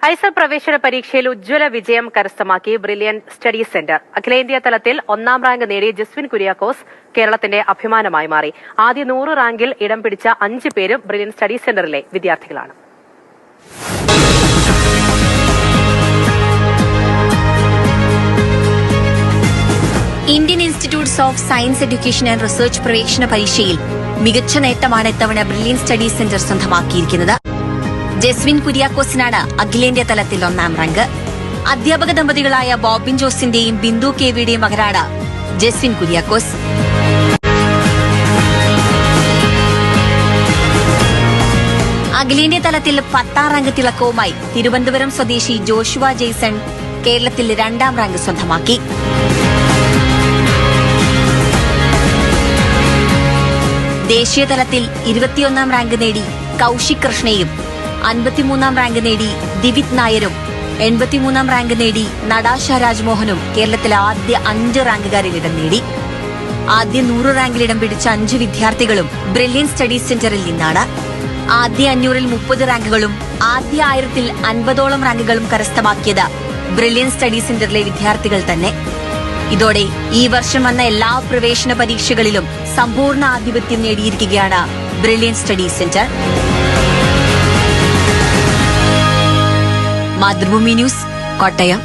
IISER പ്രവേശന പരീക്ഷയിൽ ഉജ്ജ്വല വിജയം കരസ്ഥമാക്കി ബ്രില്യൻ സ്റ്റഡി സെന്റർ. അഖിലേന്ത്യാ തലത്തിൽ 1ാം റാങ്ക് നേടിയ ജസ്വിൻ കുര്യാക്കോസ് കേരളത്തിന്റെ അഭിമാനമായി മാറി. ആദ്യ 100 റാങ്കിൽ ഇടം പിടിച്ച 5 പേരും ബ്രില്യൻ സ്റ്റഡി സെന്ററിലെ വിദ്യാർത്ഥികളാണ്. Indian institutes of science education and research പ്രവേശന പരീക്ഷയിൽ മികച്ച നേട്ടമാണ് ഇത്തവണ ബ്രില്യൻ സ്റ്റഡി സെന്റർ സ്വന്തമാക്കിയിരിക്കുന്നത്. ജസ്വിൻ കുര്യാക്കോസിനാണ് അഖിലേന്ത്യാ തലത്തിൽ 1ാം റാങ്ക്. അധ്യാപക ദമ്പതികളായ ബോബിൻ ജോസിന്റെയും ബിന്ദു കെവിയുടെയും മകനാണ് ജസ്വിൻ കുര്യാക്കോസ്. അഖിലേന്ത്യാ തലത്തിൽ 10ാം റാങ്ക് തിളക്കവുമായി തിരുവനന്തപുരം സ്വദേശി ജോഷുവ ജെയ്സൺ കേരളത്തിൽ 2ാം റാങ്ക് സ്വന്തമാക്കി. ദേശീയതലത്തിൽ 21ാം റാങ്ക് നേടി കൌശിക് കൃഷ്ണയും 53ാം റാങ്ക് നേടി ദിവിത് നായരും 83ാം റാങ്ക് നേടി നടാഷ രാജ്മോഹനും കേരളത്തിലെ ആദ്യ 5 റാങ്കുകാരിൽ ഇടം നേടി. ആദ്യ 100 റാങ്കിൽ ഇടം പിടിച്ച 5 വിദ്യാർത്ഥികളും ബ്രില്യൻ സ്റ്റഡി സെന്ററിൽ നിന്നാണ്. ആദ്യ 500-ൽ 30 റാങ്കുകളും ആദ്യ 1000-ൽ 50ഓളം റാങ്കുകളും കരസ്ഥമാക്കിയത് ബ്രില്യൻ സ്റ്റഡി സെന്ററിലെ വിദ്യാർത്ഥികൾ തന്നെ. ഇതോടെ ഈ വർഷം വന്ന എല്ലാ പ്രവേശന പരീക്ഷകളിലും സമ്പൂർണ്ണ ആധിപത്യം നേടിയിരിക്കുകയാണ് Brilliance study centre. Mathrubhumi news, Kottayam.